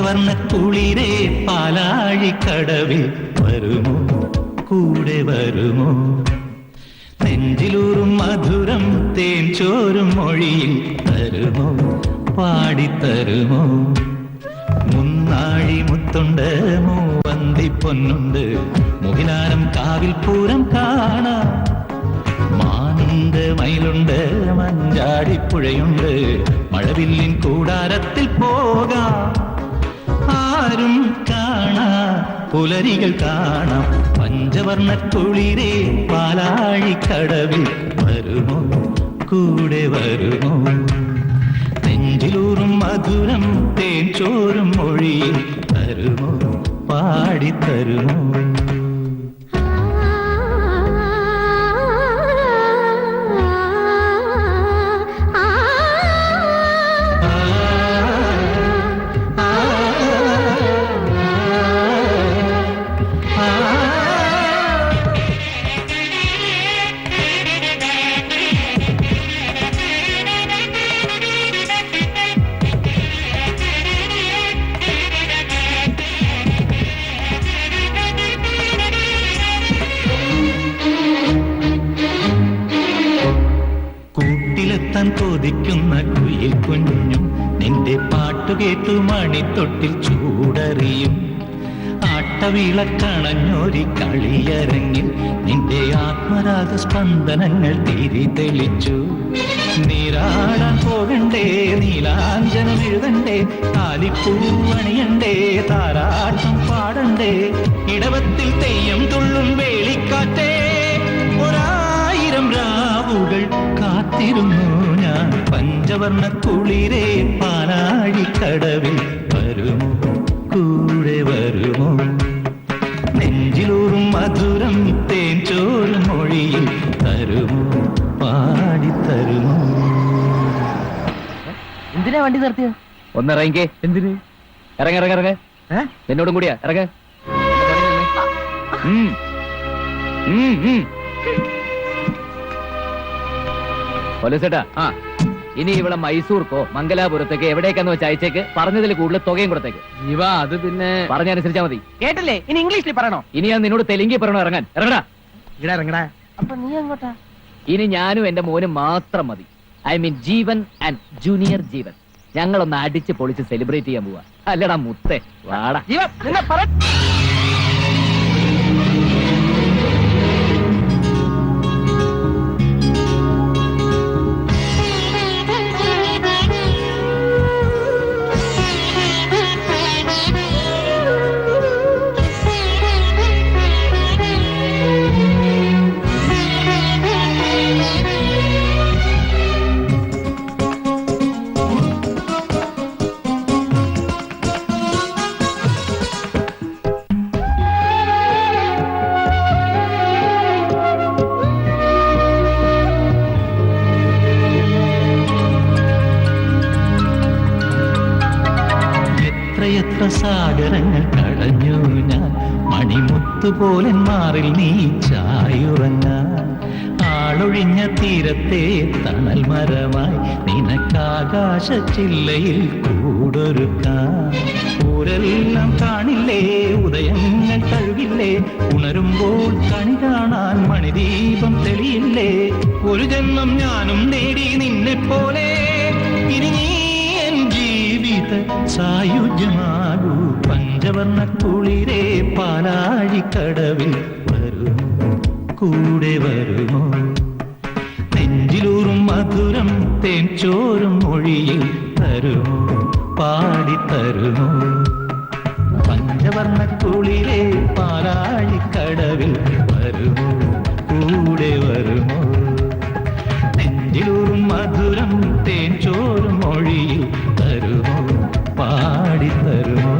പഞ്ചവർണ്ണ കുളിരേ പാലാഴിക്കടവിൽ വരുമോ, കൂടെ വരുമോ? നെഞ്ചിലൂറും മധുരം തേൻ ചോരും മൊഴിയിൽ തരുമോ, പാടിത്തരുമോ? മുന്നാഴി മുത്തുണ്ട്, മൂവന്തി പൊന്നുണ്ട്, മുകിലാരം കാവിൽ പൂരം കാണാം. മാനുണ്ട്, മയിലുണ്ട്, മഞ്ചാടിപ്പുഴയുണ്ട്, മഴവില്ലിൻ കൂടാരത്തിൽ പോകാം. ആരും കാണാ പുലരികൾ കാണാം. പഞ്ചവർണ്ണ കുളിരേ പാലാഴിക്കടവിൽ വരുമോ, കൂടെ വരുമോ? നെഞ്ചിലൂറും മധുരം തേൻ ചോരും മൊഴിയിൽ തരുമോ, പാടിത്തരുമോ? കൂട്ടിലെത്താൻ കൊതിക്കുന്ന കുയിൽ കുഞ്ഞും നിന്റെ പാട്ടുകേട്ടു മണിത്തൊട്ടിൽ ചൂടറിയും. ആട്ടവിളക്കണഞ്ഞൊരി കളിയരങ്ങിൽ നിന്റെ ആത്മരാഗ സ്പന്ദനങ്ങൾ തിരി തെളിച്ചു. നീരാടാൻ പോകണ്ടേ, നീലാഞ്ജനം എഴുതണ്ടേ, താലിപ്പൂവണിയണ്ടേ, താരാട്ടം പാടണ്ടേ, ഇടവത്തിൽ തെയ്യം തുള്ളും വേളിക്കാറ്റേ. ഒരായിരം രാവുകൾ കാത്തിരുന്നു ഞാൻ. പഞ്ചവർണ്ണ കുളിരേ പാലാഴിക്കടവിൽ വരുമോ, കൂടെ വരുമോ? നെഞ്ചിലൂറും മധുരം തേൻ ചോരും മൊഴിയിൽ തരുമോ, പാടിത്തരുമോ? എന്തിനാ വണ്ടി നിർത്തിയ? ഒന്നിറങ്ങിക്കേ. എന്തിന്? ഇറങ്ങ. എന്നോടും കൂടിയാ ഇറങ്ങ. പോലീസേട്ടാ, ഇനി ഇവിടെ മൈസൂർക്കോ മംഗലാപുരത്തേക്ക് എവിടേക്കാന്ന് വെച്ച് അയച്ചേക്ക്. പറഞ്ഞതിൽ കൂടുതൽ തുകയും കൊടുത്തേക്ക്. ഇവ അത് പിന്നെ പറഞ്ഞനുസരിച്ചാ മതി. കേട്ടില്ലേ? ഇനി ഇംഗ്ലീഷിൽ പറയണോ? ഇനി ഞാൻ നിന്നോട് തെലുങ്കിൽ പറയണോ ഇറങ്ങാൻ? ഇറങ്ങടാ. ഇവിടെ ഇറങ്ങടാ. അപ്പൊ നീ എങ്ങോട്ടാ? ഇനി ഞാനും എന്റെ മോനും മാത്രം മതി. I mean Jeevan and junior Jeevan. ഞങ്ങളൊന്ന് അടിച്ച് പൊളിച്ച് സെലിബ്രേറ്റ് ചെയ്യാൻ പോവാ. അല്ലടാ മുത്തേ, വാടാ. ജീവൻ നിന്നെ പറ. എത്ര സാഗരങ്ങൾ കടഞ്ഞു ഞാൻ, മണിമുത്തുപോലെ മാറിൽ നീ ചായുറങ്ങാൻ. ആളൊഴിഞ്ഞ തീരത്തെ തണൽ മരമായി നിനക്കാകാശ ചില്ലയിൽ കൂടൊരുക്കാൻ. ഊരെല്ലാം കാണില്ലേ, ഉദയങ്ങൾ കഴുകില്ലേ, ഉണരുമ്പോൾ കണി കാണാൻ മണിദീപം തെളിയില്ലേ. ഒരു ജന്മം ഞാനും നേടി നിന്നെ പോലെ, ഇനി നീ എൻ ജീവിത സായുജ്യമാകൂ. പഞ്ചവർണ്ണ കുളിരേ പാലാഴിക്കടവിൽ വരുമോ, കൂടെ വരുമോ? നെഞ്ചിലൂറും മധുരം തേൻ ചോരും മൊഴിയിൽ തരുമോ, പാടിത്തരുമോ? പഞ്ചവർണ്ണ കുളിരേ പാലാഴിക്കടവിൽ വരുമോ, കൂടെ വരുമോ? നെഞ്ചിലൂറും മധുരം തേൻ ചോരും മൊഴിയിൽ തരുമോ, പാടിത്തരുമോ?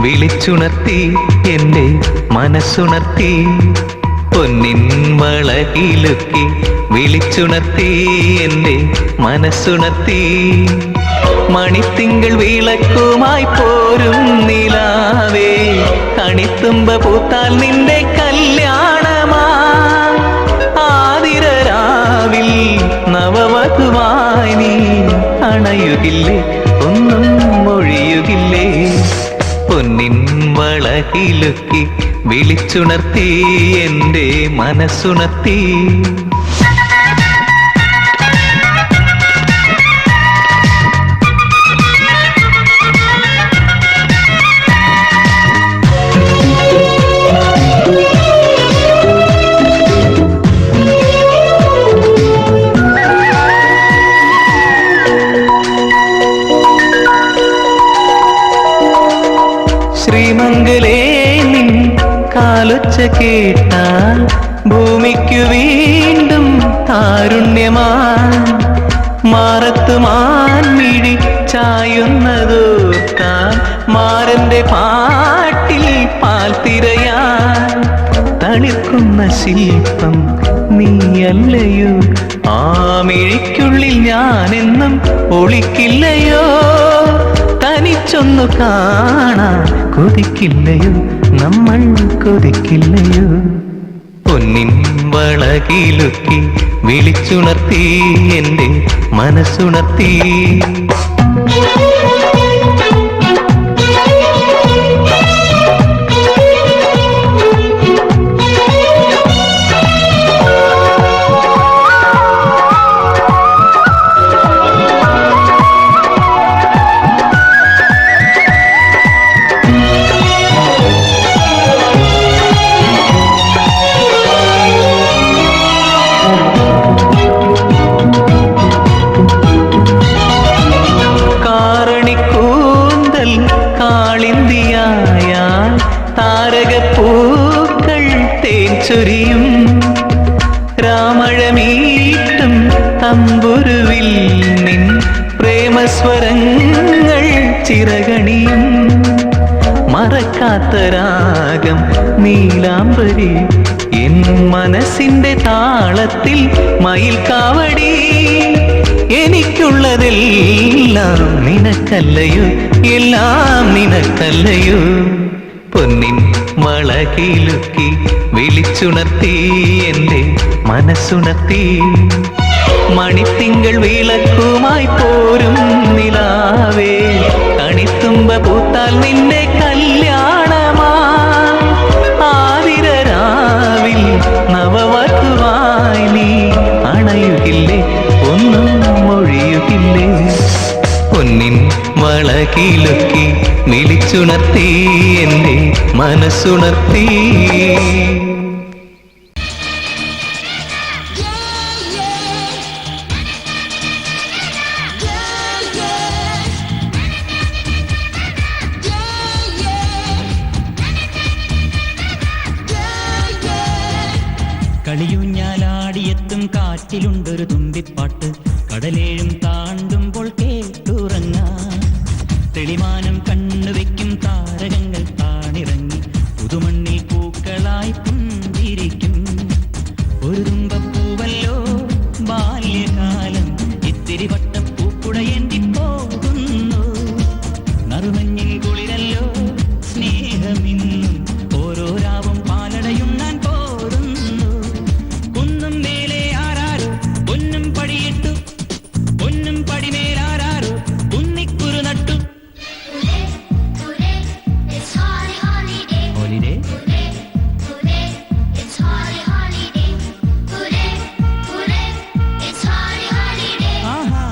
വിളിച്ചുണർത്തി എൻ്റെ മനസ്സുണർത്തി, പൊന്നിൻ വളകിലുക്കി വിളിച്ചുണർത്തി എൻ്റെ മനസ്സുണർത്തി. മണിത്തിങ്കൾ വിളക്കുമായി പോരും നിലാവേ, കണിത്തുമ്പ പൂത്താൽ നിന്റെ കല്യാണമാ. ആതിരരാവിൽ നവവധുവായി നീ അണയുകില്ലേ, ഒന്നും മൊഴിയുകില്ലേ. പൊന്നിൻ വളകിലുക്കി വിളിച്ചുണർത്തി എൻ്റെ മനസ്സുണർത്തി. ശ്രീമംഗലേ നിൻ കാലൊച്ച കേട്ടാൽ ഭൂമിക്കു വീണ്ടും താരുണ്യമായി. മാറത്തു മാൻമിഴി ചായുന്നതോർത്താൽ മാരന്റെ പാട്ടിൽ പാൽ തിരയാൻ. തളിർക്കുന്ന ശില്പം നീയല്ലയോ, ആ മിഴിക്കുള്ളിൽ ഞാനെന്നും ഒളിക്കില്ലയോ. തനിച്ചൊന്നു കാണാൻ കൊതിക്കില്ലയോ, നമ്മൾ കൊതിക്കില്ലയോ. പൊന്നിൻ വളകിലുക്കി വിളിച്ചുണർത്തി എൻ്റെ മനസ്സുണർത്തി. താരകപ്പൂക്കൾ തേൻ ചൊരിയും, രാമഴമീട്ടും തമ്പുരുവിൽ നിൻ പ്രേമസ്വരങ്ങൾ ചിറകണിയും. മറക്കാത്ത രാഗം നീലാംബരി എൻ മനസ്സിന്റെ താളത്തിൽ മയിൽക്കാവടി. എനിക്കുള്ളതെല്ലാം നിനക്കല്ലയോ, എല്ലാം നിനക്കല്ലയോ. പൊന്നിൻ വളകിലുക്കി വിളിച്ചുണർത്തി എൻ്റെ മനസ്സുണർത്തി. മണിത്തിങ്കൾ വിളക്കുമായി പോരും നിലാവേ, കണിത്തുമ്പ പൂത്താൽ നിന്റെ കല്യാണമാ. ആതിരരാവിൽ നവവധുവായി നീ അണയുകില്ലേ, ഒന്നും മൊഴിയുകില്ലേ. പൊന്നിൻ വളകിലുക്കി വിളിച്ചുണർത്തി എൻ്റെ മനസ്സുണർത്തി. കളിയൂഞ്ഞാലാടിയെത്തും കാറ്റിലുണ്ടൊരു തുമ്പിപ്പാട്ട്, കടലേഴും താണ്ടുമ്പോൾ കേട്ടുറങ്ങാം. തെളിമാനം കണ്ണുവെക്കും താരകങ്ങൾ താണിറങ്ങി പുതുമണ്ണിൽ പൂക്കളായി പുഞ്ചിരിക്കും. ഒരു തുമ്പപ്പൂവല്ലോ ബാല്യകാലം, ഇത്തിരി വട്ടപ്പൂക്കുടയേന്തി പോകുന്നു. നറുമഞ്ഞിൽ കുളിരല്ലോ സ്നേഹമിന്നും, ഓരോ രാവും പാലടയുണ്ണാൻ പോരുന്നു. കുന്നും മേലെ ആരാരോ പൊന്നും പടിയിട്ടു, പൊന്നും പടിമേലാരാരോ കുന്നിക്കുരു നട്ടു. ഹോളിഡേ ആഹാ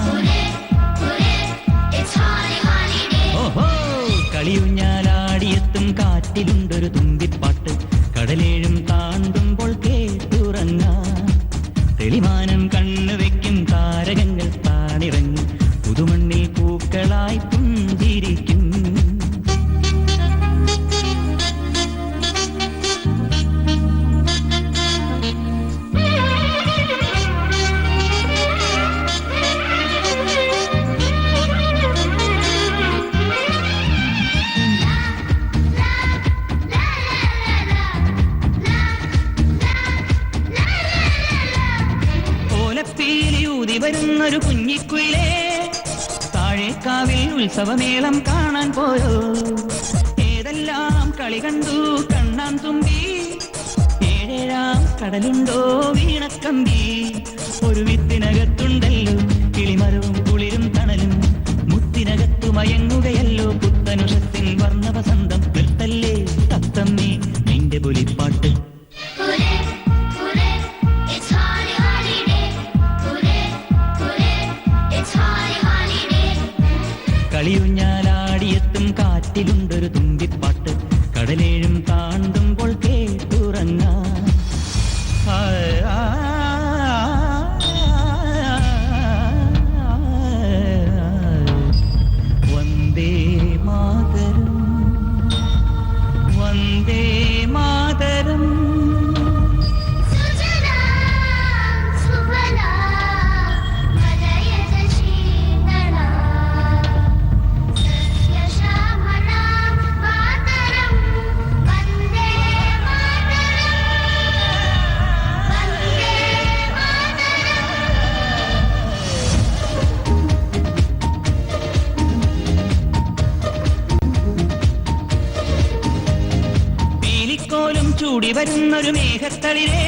പാടുന്നൊരു കുഞ്ഞിക്കുയിലേ, താഴേക്കാവിൽ ഉത്സവമേളം കാണാൻ പോയോ? ഏതെല്ലാം കളി കണ്ടു കണ്ണാൻ തുമ്പി, ഏഴേഴാം കടലുണ്ടോ വീണക്കമ്പി. ഒരു വിത്തിനകത്തുണ്ടല്ലോ കിളിമരവും കുളിരും തണലും, മുത്തിനകത്തു മയങ്ങുകയല്ലോ പുത്തനുഷത്തിൻ വർണ്ണവസന്തം. വെട്ടല്ലേ തത്തമ്മേ നിന്റെ പുലിപ്പാട്ട്. കളിയുഞ്ഞാലാടിയെത്തും കാറ്റിലുണ്ടൊരു തുമ്പിപ്പാട്ട്, കടലേഴും താണ്ടുമ്പോൾ കേട്ടുറങ്ങാം. വന്ദേ മാതരം, വന്ദേ മാതരം. ചൂടി വരുന്നൊരു മേഘത്തളിരേ,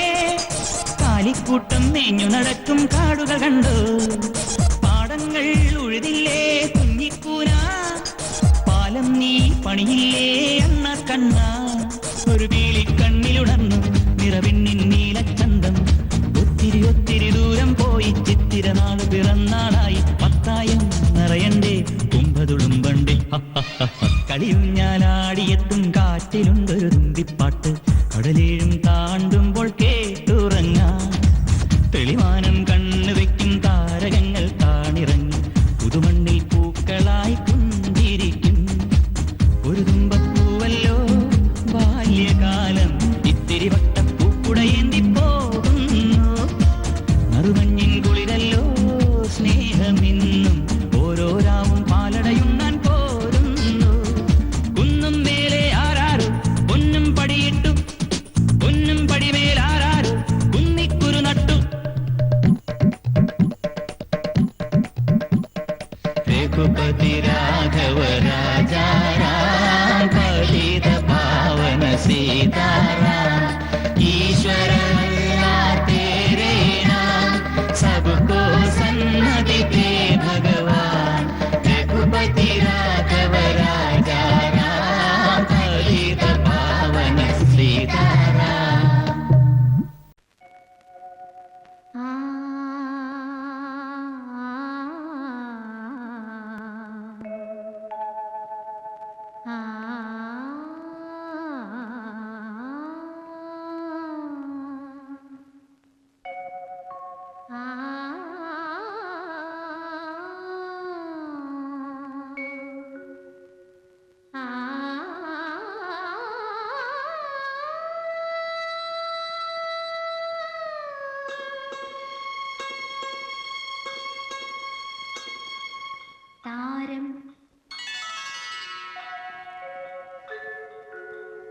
കാലിക്കൂട്ടം മേഞ്ഞു നടക്കും കാടുകൾ കണ്ടു. പാടങ്ങൾ ഉഴുതില്ലേ കുഞ്ഞിക്കൂന, പാലം നീ പണിയില്ലേ അണ്ണ കണ്ണ. ഒരു പീലിക്കണ്ണിലുണർന്നു നിറവിണ്ണിൻ നീലച്ചന്തം, ഒത്തിരി ഒത്തിരി ദൂരം പോയി ചിത്തിരനാള് പിറന്നാളായി. പത്തായം നിറയണ്ടേ കുമ്പതുളുമ്പണ്ടേ. കളിയുഞ്ഞാലാടിയെത്തും കാറ്റിലുണ്ടൊരു തുമ്പിപ്പാട്ട്, കടലേഴും താണ്ടുമ്പോൾ കേട്ടുറങ്ങാം. തെളിമാനം കണ്ണു വെക്കും താരകങ്ങൾ താണിറങ്ങി, പുതുമണ്ണിൽ പൂക്കളായി കുന്തിരിക്കും. ഒരു തുമ്പപ്പൂവല്ലോ ബാല്യകാലം, ഇത്തിരി വട്ടപ്പൂക്കുടയേന്തി പോകുന്നു. മറുമഞ്ഞിൻ കുളിരല്ലോ സ്നേഹമെന്നും, ഓരോ രാവും പാലടയുണ്ണാൻ പോരുന്നു. കുന്നും മേലെ ആരാരോ പൊന്നും പടിയിട്ടു, പൊന്നും പടിമേലാരാരോ കുന്നിക്കുരു നട്ടു. രഘുപതി രാഘവ രാജാറാം, പതിത പാവന സീതാറാം. ഈശ്വര तेरे नाम सबको सन्नति दे भगवान. रघुपति राघव राजा राम, पतित पावन सीताराम.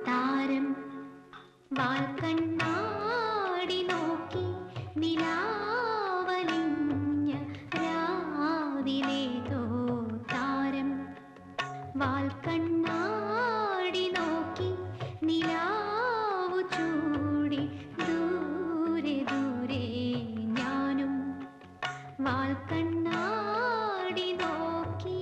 താരം വാൽക്കണ്ണാടി നോക്കി നിലാവലിഞ്ഞ രാവിലേതോ. താരം വാൽക്കണ്ണാടി നോക്കി നിലാവു ചൂടി ദൂരെ ദൂരെ ഞാനും വാൽക്കണ്ണാടി നോക്കി.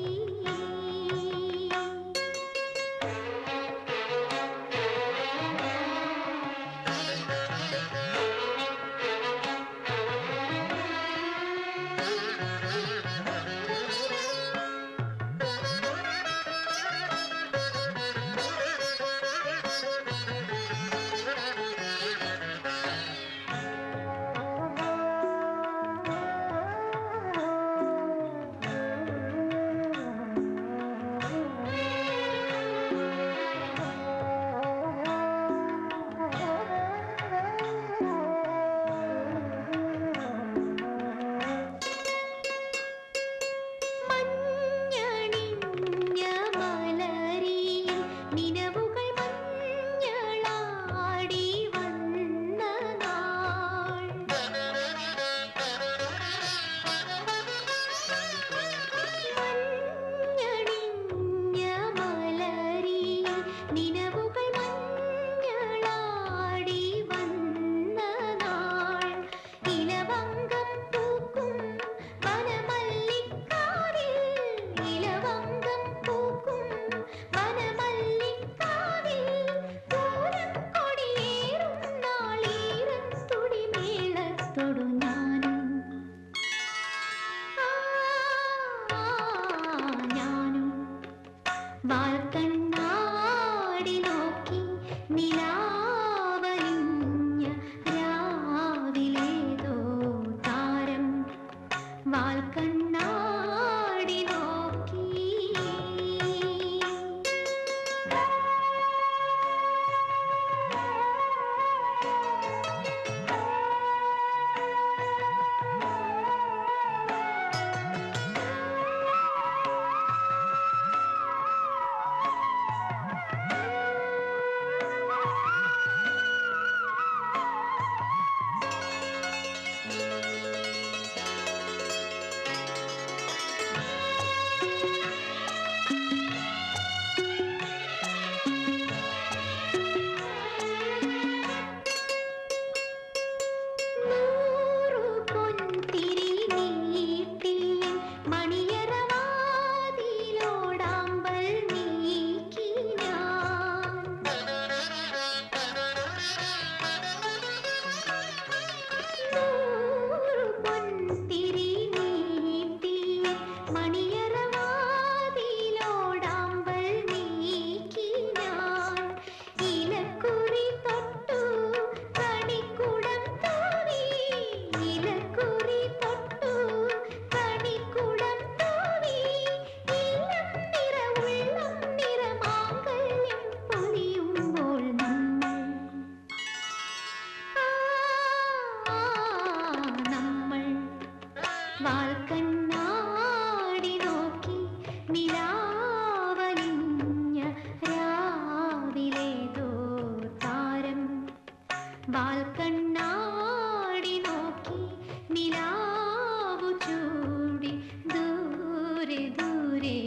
ദൂരെ ദൂരെ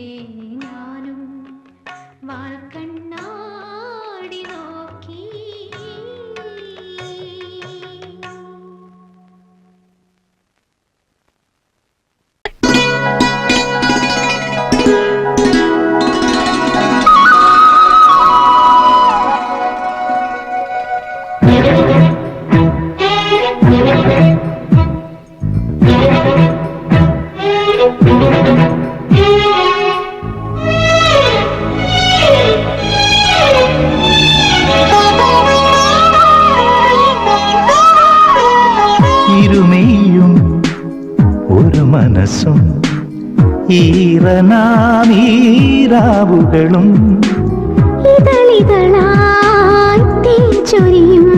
ഞാനും വാൽക്കണ്ണാടി നോക്കി. ഇരുമേയും ഒരു മനസ്സും ഈറനാമീരാവുകളും ഇതളിതളായി തേച്ചൊരിയും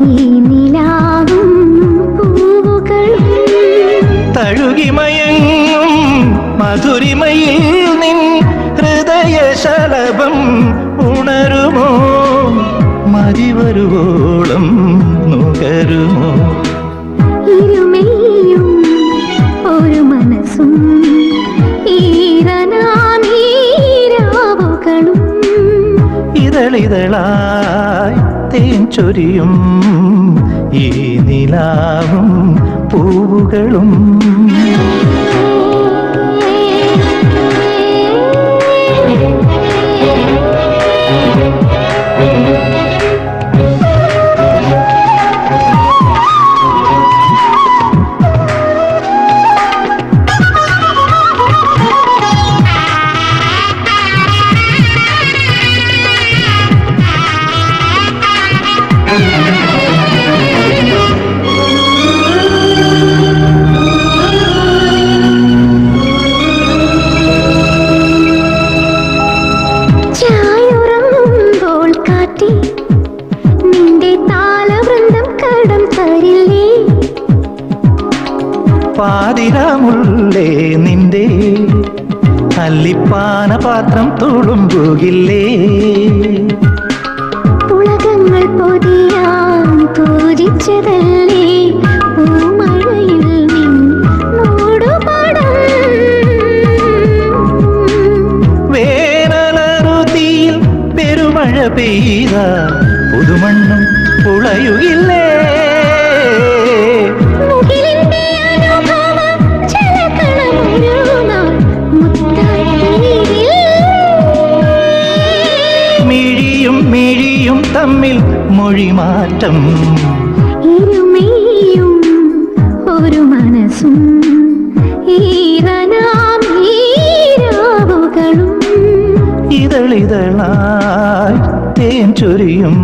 ഈ നിലാവും പൂവുകളും തഴുകിമയങ്ങും മധുരിമയിൽ നിൻ ഹൃദയശലഭം ഉണരുമോ, മതിവരുവോളം നുകരുമോ. ഇരുമേയും ഒരു മനസ്സും ഈറനാമീരാവുകളും ഇതളിതളായി തേൻ ചൊരിയും ഈ നിലാവും പൂവുകളും. ചായുറങ്ങുമ്പോൾ കാറ്റി നിന്റെ താളവൃന്ദം കടം തരില്ലേ. പാതിരാമുള്ളേ നിന്റെ അല്ലിപ്പാന പാത്രം തുളുമ്പുകില്ലേ. പുളകങ്ങൾ പൊതിയാൻ പൂജിച്ചതല്ലേ പൂമഴയിൽ നിൻ മൂടുപടം. വേനലറുതിയിൽ പെരുമഴ പെയ്ത പുതുമണ്ണും പുളയുകില്ലേ. മുകിലിന്റെ അനുഭവം ജലകണമൊരു നാൾ മുത്തായി തീരില്ലേ. മിഴിയും മിഴിയും തമ്മിൽ മൊഴിമാറ്റം. ഇരുമേയും ഒരു മനസ്സും ഈറനാമീരാവുകളും ഇതളിതളായി തേൻ ചൊരിയും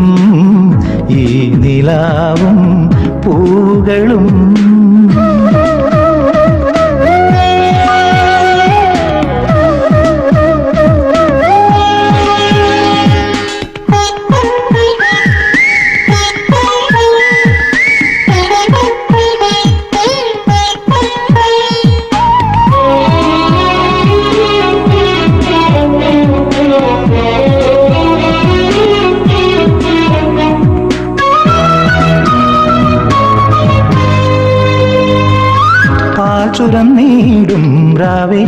ഈ നിലാവും പൂവുകളും. ചുരന്നീടും രാവേ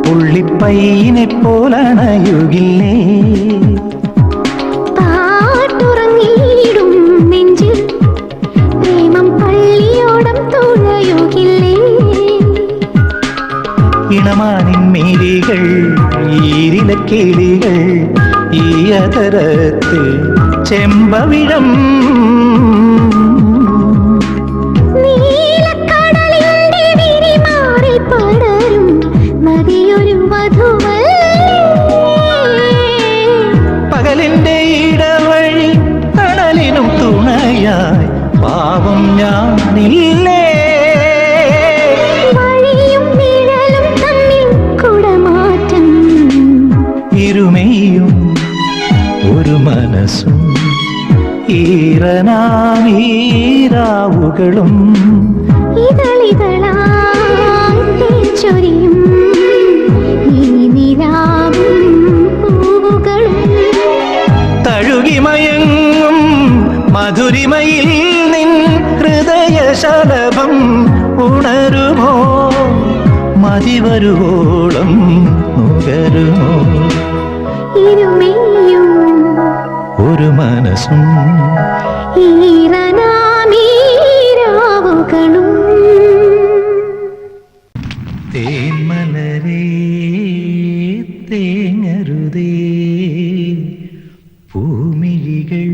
പുള്ളിപ്പയ്യനെ പോലണയുകില്ലേ. പാട്ടുറങ്ങിയിടും നെഞ്ചിൽ പ്രേമം പള്ളിയോടം തുഴയുകില്ലേ. ഇണമാനിൻ മേരികൾ ഈരിലക്കിളികൾ ഈ അതരത്ത് ചെമ്പവിഴം. പകലിന്റെ ഇടവഴി തണലിനും തുണയായി പാവം ഞാനില്ലേ. ഇരുമേയും ഒരു മനസ്സും ഈറനാമീരാവുകളും ചൊരിയും ഈ നിലാവും പൂവുകളും തഴുകിമയങ്ങും മധുരിമയിൽ നിൻ ഹൃദയശലഭം ഉണരുമോ, പാതി വരുവോളം നുകരുമോ ഇരുമേയും ഒരു മനസ്സും ഈറനാമീരാവുകളും തേന്മലരേ തേങ്ങരുതേ പൂമിഴികൾ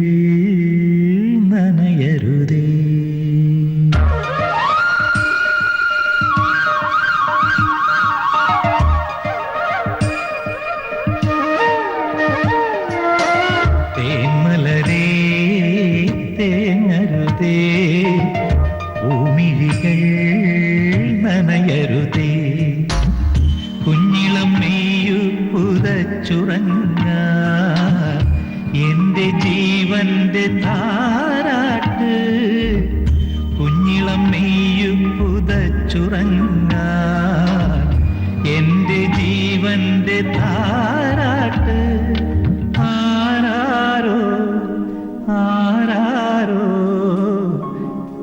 നനയരുതേ തേന്മലരേ തേങ്ങരുതേ പൂമിഴികൾ നനയരുതേ കുഞ്ഞിളം നെയ്യു പുതച്ചുറങ്ങ എന്റെ ജീവന്റെ താരാട്ട് കുഞ്ഞിളം നെയ്യു പുതച്ചുറങ്ങ എന്റെ ജീവന്റെ താരാട്ട് ആരാരോ ആരാരോ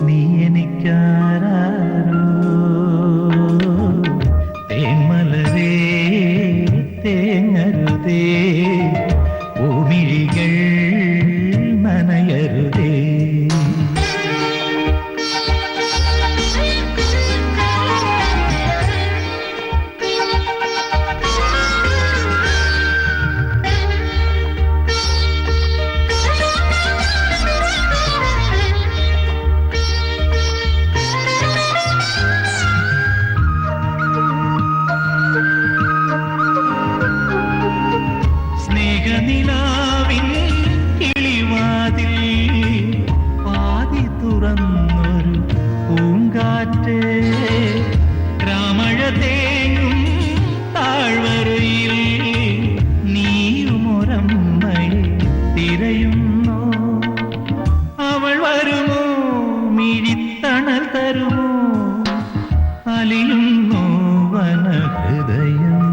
നീ എനിക്കാരാരോ തേന്മലരേ തേങ്ങരുതേ ഭൂമിഴികൾ നനയരുതേ സ്നേഹനിലാവിൻ കിളിവാതിൽ പാതി തുറന്നൊരു പൂങ്കാറ്റ് രാമഴ തേങ്ങും താഴ്വരയിൽ നീയുമൊരമ്മയെ തിരയുന്നു അവൾ വരുമോ മിഴിത്തണൽ തരുമോ അലിയുന്നു വനഹൃദയം